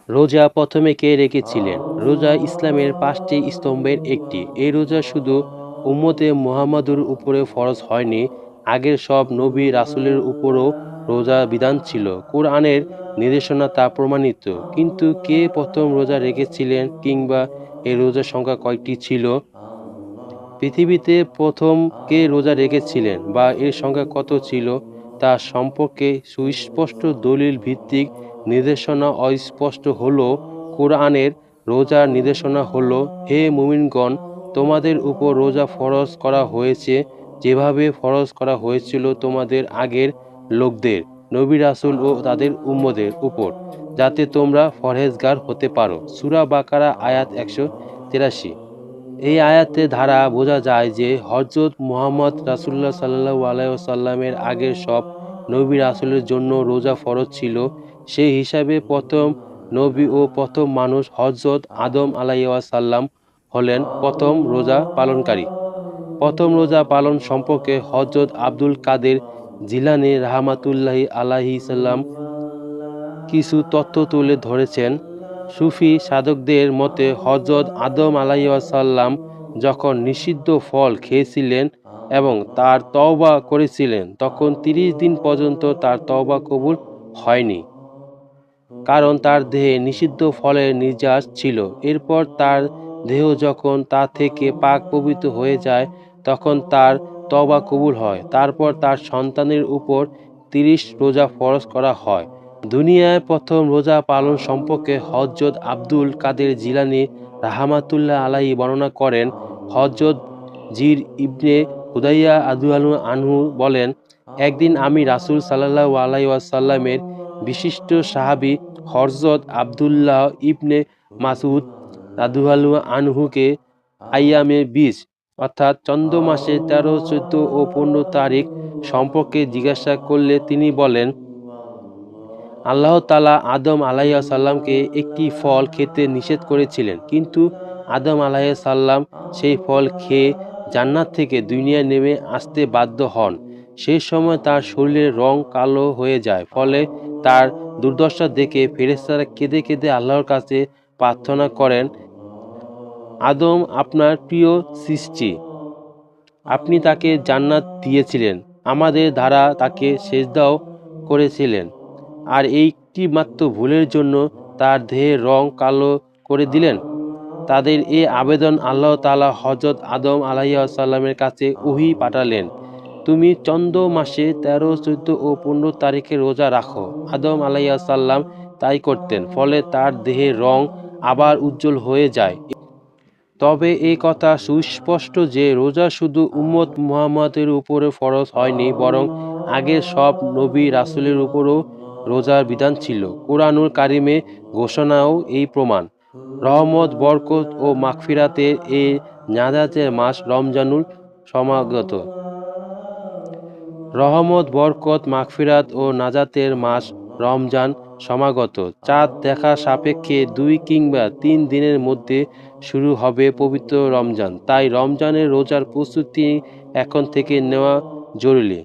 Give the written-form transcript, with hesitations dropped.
রোজা প্রথমে কে রেখেছিলেন? রোজা ইসলামের ৫টি স্তম্ভের একটি। এই রোজা শুধু উম্মতে মুহাম্মাদুর উপরে ফরজ হয়নি, আগের সব নবী রাসূলের উপরও রোজা বিধান ছিল। কোরআনের নির্দেশনা তা প্রমাণিত। কিন্তু কে প্রথম রোজা রেখেছিলেন কিংবা এই রোজার সংখ্যা কয়টি ছিল? পৃথিবীতে প্রথম কে রোজা রেখেছিলেন বা এর সংখ্যা কত ছিল তা সম্পর্কে সুস্পষ্ট দলিল ভিত্তিক নির্দেশনা অস্পষ্ট হলেও কোরআনের রোজার নির্দেশনা হলো, হে মুমিনগণ, তোমাদের উপর রোজা ফরজ করা হয়েছে যেভাবে ফরজ করা হয়েছিল তোমাদের আগের লোকদের, নবী রাসূল ও তাদের উম্মতের উপর, যাতে তোমরা পরহেজগার হতে পারো। সূরা বাকারা আয়াত ১৮৩। এই আয়াতে ধারা বোঝা যায় যে হযরত মুহাম্মদ রাসূলুল্লাহ সাল্লাল্লাহু আলাইহি ওয়াসাল্লামের আগের সব নবী রাসূলের জন্য রোজা ফরজ ছিল। সেই হিসাবে প্রথম নবী ও প্রথম মানুষ হযরত আদম আলাইহিসসালাম হলেন প্রথম রোজা পালনকারী। প্রথম রোজা পালন সম্পর্কে হযরত আব্দুল কাদের জিলানী রাহমাতুল্লাহি আলাইহি কিছু তথ্য তুলে ধরেছেন। সুফি সাধকদের মতে হযরত আদম আলাইহিসসালাম যখন নিষিদ্ধ ফল খেয়েছিলেন এবং তার তওবা করেছিলেন, তখন ৩০ দিন পর্যন্ত তার তওবা কবুল হয়নি, কারণ তার দেহে নিষিদ্ধ ফলের নির্যাস ছিল। এরপর তার দেহ যখন তা থেকে পাক পবিত্র হয়ে যায়, তখন তার তওবা কবুল হয়। তারপর তার সন্তানের উপর ৩০ রোজা ফরজ করা হয়। দুনিয়ায় প্রথম রোজা পালন সম্পর্কে হযরত আব্দুল কাদের জিলানী রাহমাতুল্লাহ আলাইহি বর্ণনা করেন। হযরত জির ইবনে হুদাইয়া রাদিয়াল্লাহু আনহু বলেন, একদিন আমি রাসূল সাল্লাল্লাহু আলাইহি ওয়াসাল্লামের বিশিষ্ট সাহাবী হযরত আব্দুল্লাহ ইবনে মাসউদ রাদিয়াল্লাহু আনহুকে আইয়ামে বীজ অর্থাৎ চন্দ্র মাসের ১৩, ১৪ ও ১৫ তারিখ সম্পর্কে জিজ্ঞাসা করলে তিনি বলেন, আল্লাহ তাআলা আদম আলাইহিসসালামকে একটি ফল খেতে নিষেধ করেছিলেন, কিন্তু আদম আলাইহিসসালাম সেই ফল খেয়ে জান্নাত থেকে দুনিয়ায় নেমে আসতে বাধ্য হন। সেই সময় তার শরীরের রং কালো হয়ে যায়। ফলে তার দুর্দশা দেখে ফেরেশতারা কেঁদে কেঁদে আল্লাহর কাছে প্রার্থনা করেন, আদম আপনার প্রিয় সৃষ্টি, আপনি তাকে জান্নাত দিয়েছিলেন, আমাদের দ্বারা তাকে সেজদাও করেছিলেন, আর একটিমাত্র ভুলের জন্য তার দেহের রং কালো করে দিলেন। তাদের এ আবেদন আল্লাহ তাআলা হযরত আদম আলাইহিসসালামের কাছে ওহী পাঠালেন, তুমি চন্দ্র মাসে ১৩, ১৪ ও ১৫ তারিখে রোজা রাখো। আদম আলাইহিসসালাম তাই করতেন, ফলে তার দেহের রং আবার উজ্জ্বল হয়ে যায়। তবে এ কথা সুস্পষ্ট যে রোজা শুধু উম্মত মুহাম্মাদের উপরে ফরজ হয়নি, বরং আগের সব নবী রাসূলের উপরও রোজার বিধান ছিল। কুরআনুল কারীমে ঘোষণাও এই প্রমাণ। রহমত, বরকত ও মাগফিরাতের এ নাজাতের মাস রমজানুল সমাগত। রহমত, বরকত, মাগফিরাত ও নাজাতের মাস রমজান সমাগত। চাঁদ দেখা সাপেক্ষে ২ কিংবা ৩ দিনের মধ্যে শুরু হবে পবিত্র রমজান। তাই রমজানের রোজার প্রস্তুতি এখন থেকে নেওয়া জরুরি।